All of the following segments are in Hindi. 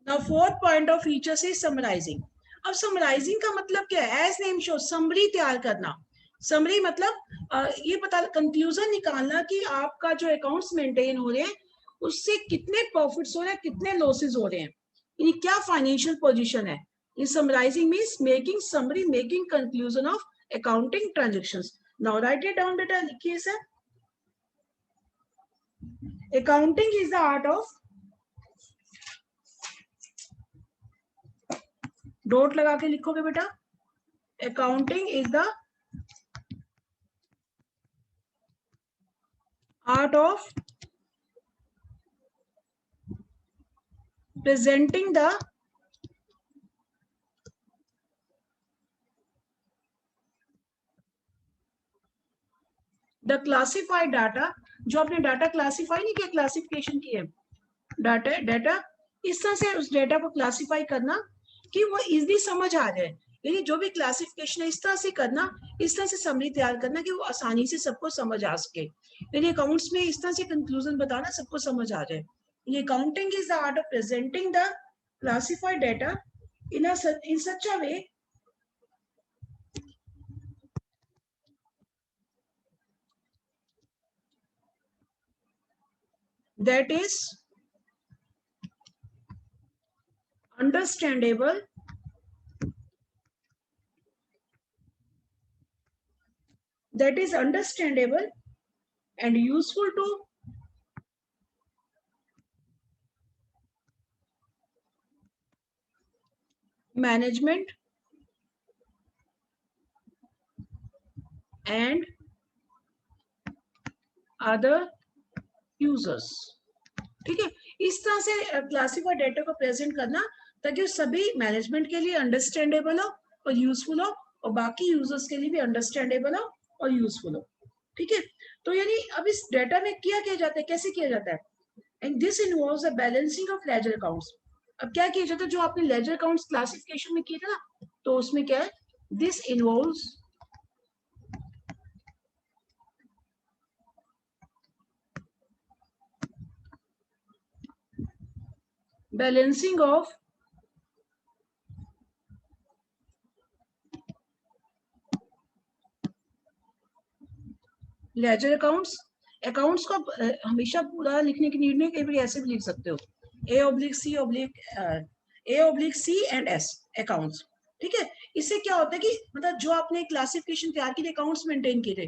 Now fourth point of features is summarizing. अब समराइजिंग का मतलब क्या है? एज नेम शो, समरी तैयार करना. समरी मतलब ये पता, कंक्लूजन निकालना कि आपका जो अकाउंट्स मेंटेन हो रहे हैं उससे कितने प्रॉफिट्स हो रहे हैं, कितने लॉसेस हो रहे हैं, यानी क्या फाइनेंशियल पोजीशन है. ये summarizing means making summary, making conclusion of accounting transactions. Now write it down बेटा, लिखिए sir. Accounting is the art of, dot लगा के लिखोगे बेटा. Accounting is the art of presenting the classified data. जो आपने डाटा क्लासिफाई नहीं किया, क्लासिफिकेशन की है डाटा, इस तरह से उस डाटा को क्लासिफाई करना कि वो इजीली समझ आ जाए. यानी जो भी क्लासिफिकेशन है इस तरह से करना, इस तरह से समरी तैयार करना कि वो आसानी से सबको समझ आ सके. यानी अकाउंट्स में इस तरह से कंक्लूजन बताना, सबको समझ आ जाए. ये accounting is the art of presenting the classified data in such a way that is understandable and useful to management and other users. ठीक है, इस तरह से क्लासिफाइड डाटा को प्रेजेंट करना ताकि सभी मैनेजमेंट के लिए अंडरस्टैंडेबल हो और यूजफुल हो, और बाकी यूजर्स के लिए भी अंडरस्टैंडेबल हो और यूजफुल हो. ठीक है, तो यानी अब इस डाटा में किया जाता है, कैसे किया जाता है. And this involves a balancing of ledger accounts. अब क्या किया जाता है, जो आपने लेजर अकाउंट्स क्लासिफिकेशन में किए थे ना, तो उसमें क्या है, this involves balancing of ledger accounts को हमेशा पूरा लिखने की नीड नहीं, कई बार ऐसे भी लिख सकते हो, A/C एंड S अकाउंट्स. ठीक है, इससे क्या होता है कि मतलब जो आपने क्लासिफिकेशन तैयार की थी, अकाउंट्स मेंटेन किए थे,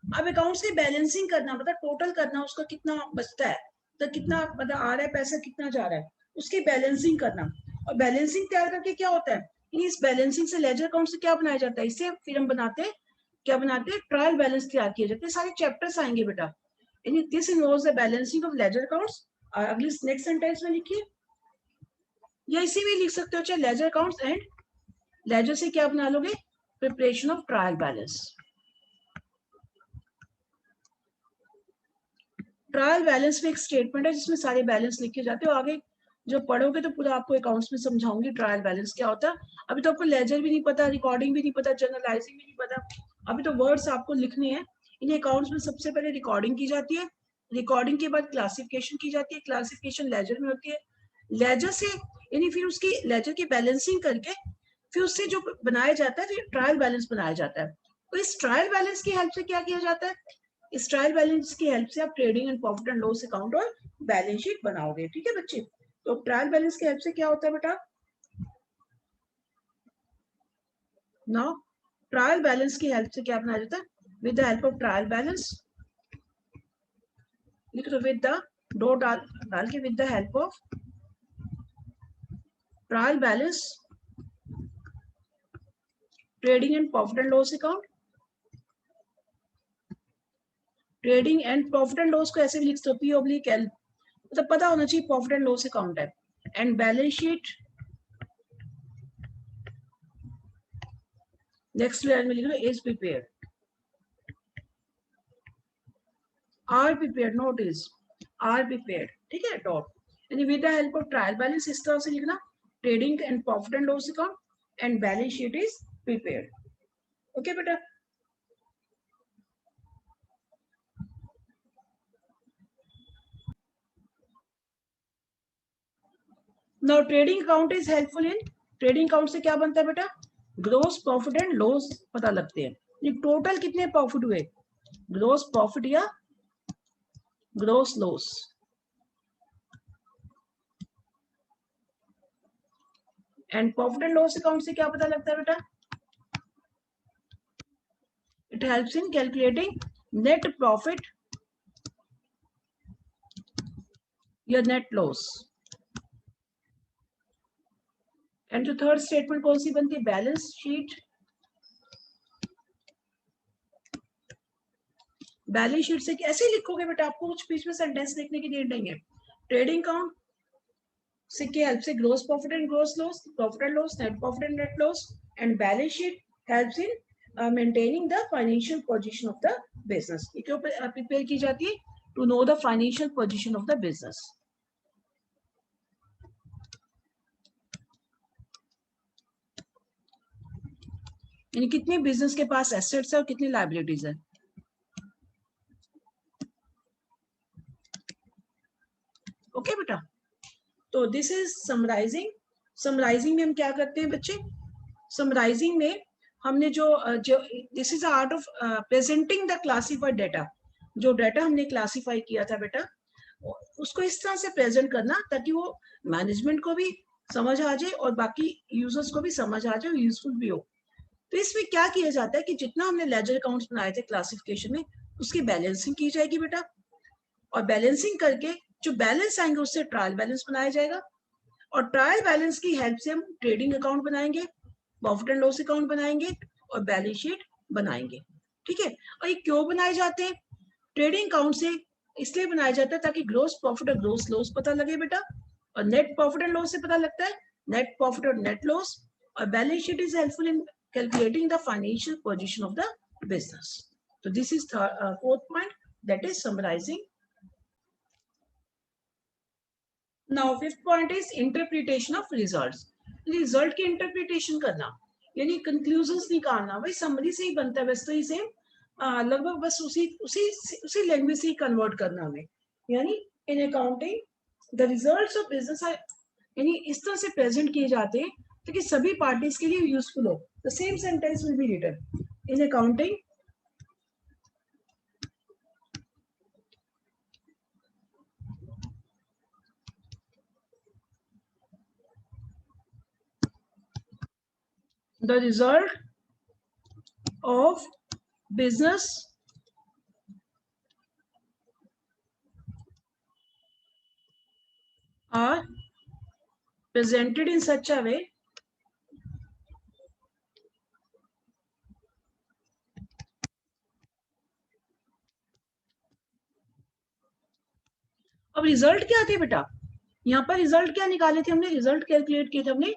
अब अकाउंट्स की बैलेंसिंग करना, मतलब टोटल करना, उसका कितना बचता है, तो कितना मतलब आ रहा है पैसा, कितना जा रहा है, उसकी बैलेंसिंग करना. और बैलेंसिंग तैयार करके क्या होता है, इस बैलेंसिंग से लेजर अकाउंट से क्या बनाया जाता है, इससे फिर हम बनाते हैं, क्या बनाते हैं, ट्रायल बैलेंस तैयार किए जाते हैं. सारे चैप्टर्स आएंगे बेटा. यानी this involves the balancing of ledger accounts. और अगली नेक्स्ट सेंटेंस में लिखिए, या इसी में लिख सकते हो, चाहे लेजर अकाउंट्स एंड लेजर से क्या बना लोगे, preparation of trial balance. Trial balance में एक स्टेटमेंट है जिसमें सारे बैलेंस लिखे जाते हो. आगे जो पढ़ोगे तो पूरा आपको अकाउंट्स में समझाऊंगी ट्रायल बैलेंस क्या होता है. अभी तो आपको लेजर भी नहीं पता, रिकॉर्डिंग भी नहीं पता, जर्नलाइजिंग भी नहीं पता, अभी तो वर्ड्स आपको लिखने हैं. इन अकाउंट्स में सबसे पहले रिकॉर्डिंग की जाती है, रिकॉर्डिंग के बाद क्लासिफिकेशन की जाती है, क्लासिफिकेशन लेजर में होती है, लेजर से यानी फिर उसकी लेजर की बैलेंसिंग करके फिर उससे जो बनाया जाता है फिर ट्रायल बैलेंस बनाया जाता है. तो इस ट्रायल बैलेंस की हेल्प से क्या किया जाता है, इस ट्रायल बैलेंस की हेल्प से आप trading and profit and loss account और बैलेंस शीट बनाओगे. ठीक है बच्चे, तो ट्रायल बैलेंस की हेल्प से क्या होता है बेटा, नाउ ट्रायल बैलेंस की हेल्प से क्या बनाया जाता है, with the help of trial balance, लिख दो विद द डॉट डाल के, with the help of trial balance trading and profit and loss account. Trading and profit and loss को ऐसे भी लिख सकते हो, P/L, मतलब पता होना चाहिए प्रॉफिट एंड लॉस अकाउंट है. And balance sheet next line में लिख लो, is prepared, are prepared, note is, are prepared. ठीक है, डॉट, यानी with the help of trial balance इस तरह से लिखना, trading and profit and loss account and balance sheet is prepared. Okay बेटा, now trading account is helpful in, trading account से क्या बनता है बेटा, ग्रोस प्रॉफिट एंड लॉस पता लगते हैं, ये टोटल कितने प्रॉफिट हुए, ग्रोस प्रॉफिट या gross loss. And profit and loss account से क्या पता लगता है बेटा, it helps in calculating net profit या नेट लॉस। एंड जो थर्ड स्टेटमेंट कौन सी बनती है, बैलेंस शीट। बैलेंस शीट से कैसे लिखोगे बेटा, आपको कुछ बीच में सेंटेंस लिखने की नीड नहीं है। ट्रेडिंग अकाउंट से क्या हेल्प से gross profit and gross loss, profit and loss, net profit and net loss. And balance sheet helps in maintaining the financial position of the business. ये क्यों प्रिपेयर की जाती है, to know the financial position of the business. यानी कितने बिजनेस के पास एसेट्स है और कितनी लायबिलिटीज है। ओके बेटा, तो दिस इज समराइजिंग। समराइजिंग में हम क्या करते हैं बच्चे, समराइजिंग में हमने जो this is art of presenting the classified data, जो डाटा हमने क्लासिफाई किया था बेटा उसको इस तरह से प्रेजेंट करना ताकि वो मैनेजमेंट को भी समझ आ जाए और बाकी यूजर्स को भी समझ आ जाए, यूजफुल भी हो। तो इसमें क्या किया जाता है कि जितना हमने लेजर अकाउंट्स बनाए थे क्लासिफिकेशन में उसकी बैलेंसिंग की जाएगी बेटा, और बैलेंसिंग करके जो बैलेंस आएंगे उससे ट्रायल बैलेंस बनाया जाएगा, और ट्रायल बैलेंस की हेल्प से हम ट्रेडिंग अकाउंट बनाएंगे, प्रॉफिट एंड लॉस अकाउंट बनाएंगे और बैलेंस शीट बनाएंगे। ठीक है, और ये क्यों बनाए जाते हैं, ट्रेडिंग अकाउंट से इसलिए बनाया जाता है ताकि ग्रोस प्रॉफिट और ग्रोस लॉस पता लगे बेटा, और नेट प्रॉफिट एंड लॉस से पता लगता है नेट प्रॉफिट और नेट लॉस, और balance sheet is helpful in calculating the financial position of the business. तो this is fourth point, that is summarising. Now fifth point is interpretation of results. Result की इंटरप्रिटेशन करना यानी कंक्लूजन्स निकालना, भाई समरी से ही बनता है वैसे तो इसे लगभग बस उसी उसी उसी लैंग्वेज से ही कन्वर्ट करना हमें। यानी in accounting the results of business are, यानी इस तरह से प्रेजेंट किए जाते हैं ताकि सभी पार्टीज के लिए यूजफुल हो। The same sentence will be written in accounting the result of business are presented in such a way अब रिजल्ट क्या थे बेटा, यहाँ पर रिजल्ट क्या निकाले थे हमने, रिजल्ट कैलकुलेट किए थे हमने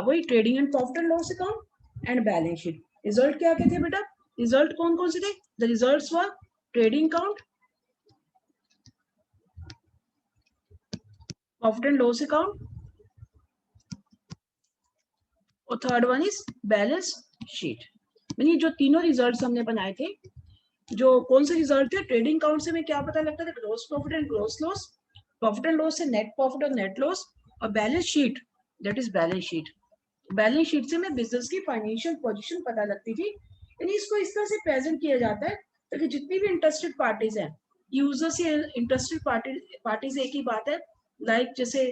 वही trading and profit and loss account and balance sheet. Result क्या थे बेटा, रिजल्ट कौन कौन से थे, the results were trading account, profit and loss account, और third one is balance sheet. यानी जो तीनों रिजल्ट्स हमने बनाए थे, जो कौन से रिजल्ट थे, ट्रेडिंग अकाउंट से हमें क्या पता लगता था, gross profit and gross loss, profit and loss से नेट प्रॉफिट और नेट लॉस, और balance sheet that is balance sheet, balance sheet से हमें बिजनेस की फाइनेंशियल पोजीशन पता लगती थी। यानी इसको इस तरह से प्रेजेंट किया जाता है ताकि जितनी भी इंटरेस्टेड पार्टीज हैं, यूजर्स या इंटरेस्टेड पार्टीज एक ही बात है, लाइक जैसे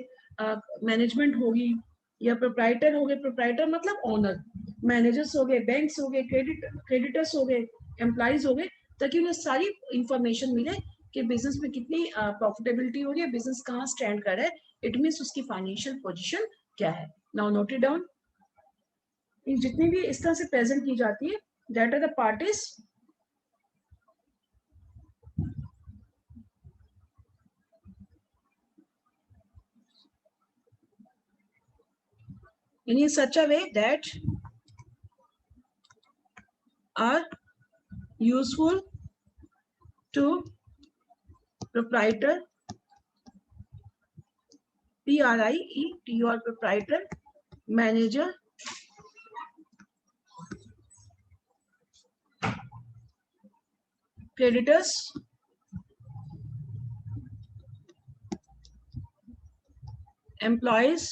मैनेजमेंट होगी या प्रोप्राइटर हो गए, प्रोप्राइटर मतलब ओनर, मैनेजर्स हो गए, बैंक्स हो गए, क्रेडिटर्स हो गए, एम्प्लॉइज हो गए, ताकि उन्हें सारी इंफॉर्मेशन मिले कि बिजनेस में कितनी प्रॉफिटेबिलिटी हो रही है, बिजनेस कहाँ स्टैंड कर रहा है, इट मीन्स उसकी फाइनेंशियल पोजीशन क्या है। नाउ नोट इट डाउन, जितनी भी इस तरह से प्रेजेंट की जाती है, that are the parties in such a way that are useful to proprietor, PRIET, proprietor, manager, creditors, employees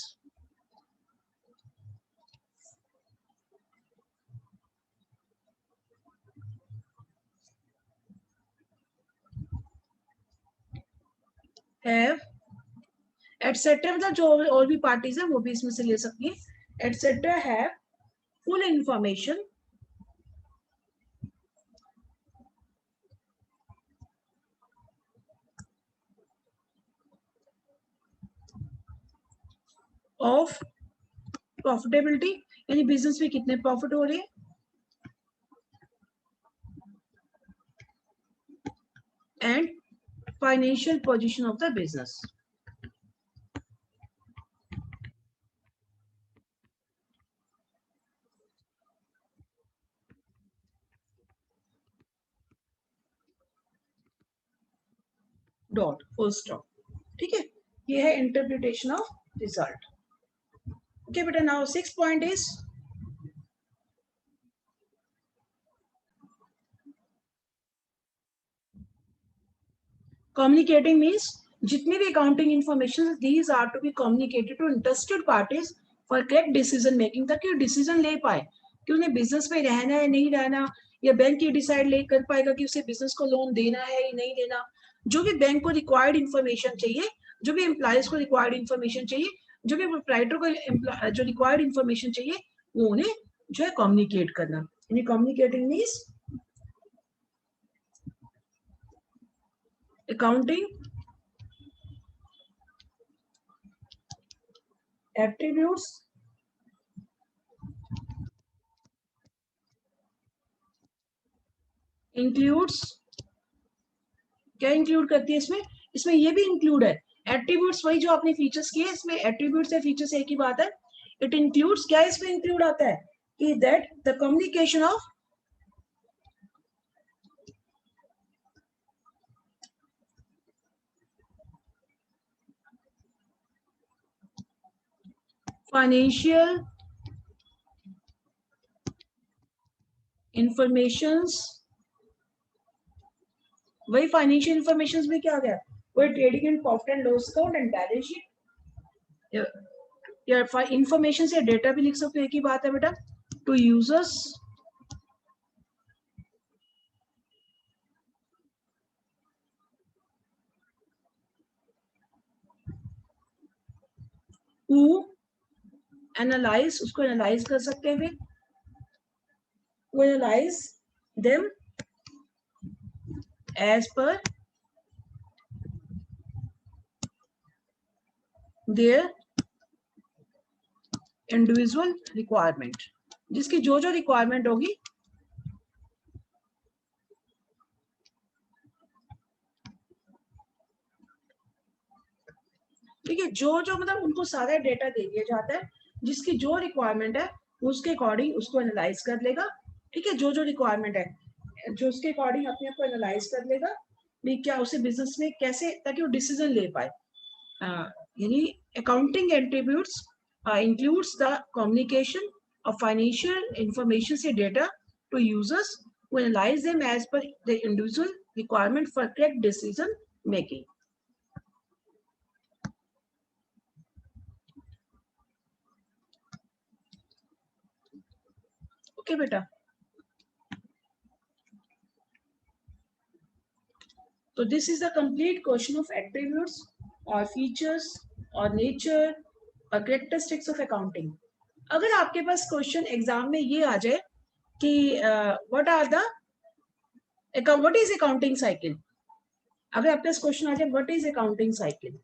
have etcetera, मतलब जो और भी पार्टीज है वो भी इसमें से ले सकती है। Etcetera have full information of profitability, यानी बिजनेस में कितने प्रॉफिट हो रहे हैं, and financial position of the business. Dot, full stop. ठीक है, ये है इंटरप्रिटेशन ऑफ रिजल्ट। ओके बेटा, now 6 point is communicating means जितने भी accounting information these are to be communicated to interested parties for correct decision making, ताकि वो डिसीजन ले पाए कि उन्हें बिजनेस में रहना है नहीं रहना, या बैंक ये डिसाइड ले कर पाएगा कि उसे बिजनेस को लोन देना है या नहीं देना। जो भी बैंक को रिक्वायर्ड इंफॉर्मेशन चाहिए, जो भी एम्प्लॉयज को रिक्वायर्ड इंफॉर्मेशन चाहिए, जो भी प्रोप्राइटर को जो रिक्वायर्ड इंफॉर्मेशन चाहिए, वो उन्हें जो है कम्युनिकेट करना। यानी communicating means accounting attributes includes, क्या इंक्लूड करती है इसमें, इसमें ये भी इंक्लूड है एट्रीब्यूट्स, वही जो आपने फीचर्स किए, इसमें एट्रीब्यूट्स या फीचर्स एक ही बात है। इट इंक्लूड्स, क्या इसमें इंक्लूड आता है कि that the communication of financial informations, वही फाइनेंशियल इंफॉर्मेशंस में क्या आ गया, वही trading and profit and loss account and balance sheet, या इंफॉर्मेशन से डेटा भी लिख सकते हो, एक ही बात है बेटा। टू यूजर्स who एनालाइज, उसको एनालाइज कर सकते हैं फिर, वो analyse them as per their individual requirement, जिसकी जो जो रिक्वायरमेंट होगी ठीक है, जो जो मतलब उनको सारा डेटा दे दिया जाता है, जिसकी जो रिक्वायरमेंट है उसके अकॉर्डिंग उसको एनालाइज कर लेगा। ठीक है, जो जो रिक्वायरमेंट है जो उसके अकॉर्डिंग अपने आप को एनालाइज कर लेगा भी क्या उसे बिजनेस में कैसे, ताकि वो डिसीजन ले पाए। यानी accounting attributes includes the communication of financial information से data to users who analyze them as per the individual requirement for correct decision making. Okay बेटा, तो this is the complete question of attributes or features or nature or characteristics of accounting. अगर आपके पास क्वेश्चन एग्जाम में ये आ जाए कि what are the what is accounting cycle, अगर आपके पास क्वेश्चन आ जाए व्हाट इज अकाउंटिंग साइकिल,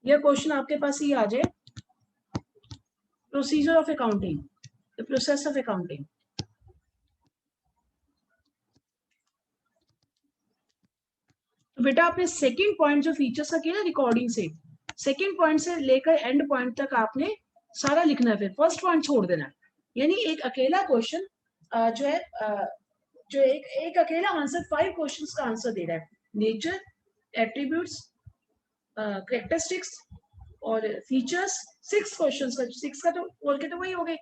यह क्वेश्चन आपके पास ये आ जाए procedure of accounting, the process of accounting, तो बेटा आपने सेकंड पॉइंट जो फीचर्स का किया ना रिकॉर्डिंग से, सेकंड पॉइंट से लेकर एंड पॉइंट तक आपने सारा लिखना है, फिर फर्स्ट पॉइंट छोड़ देना। यानी एक अकेला क्वेश्चन जो है जो एक अकेला आंसर 5 क्वेश्चंस का आंसर दे रहा है, नेचर, एट्रीब्यूट्स, कैरेक्टरिस्टिक्स और फीचर्स, 6 क्वेश्चंस का, 6 का तो बोल के तो वही हो गए।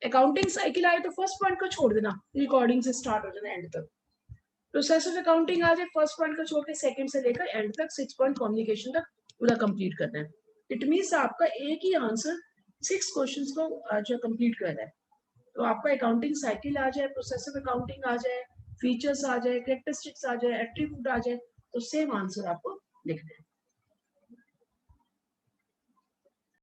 अकाउंटिंग साइकिल आए तो फर्स्ट पॉइंट को छोड़ देना, रिकॉर्डिंग से स्टार्ट हो जाना एंड तक। प्रोसेस ऑफ अकाउंटिंग आ जाए, फर्स्ट पॉइंट का छोड़ के सेकंड से लेकर एंड तक 6 पॉइंट कम्युनिकेशन तक पूरा कंप्लीट करना है। इट मींस आपका एक ही आंसर 6 क्वेश्चंस को जो कंप्लीट कर रहा है। तो आपका अकाउंटिंग साइकिल आ जाए, प्रोसेस ऑफ अकाउंटिंग आ जाए, फीचर्स आ जाए, कैरेक्टरिस्टिक्स आ जाए, एट्रीब्यूट आ जाए, तो सेम आंसर आपको लिखना है।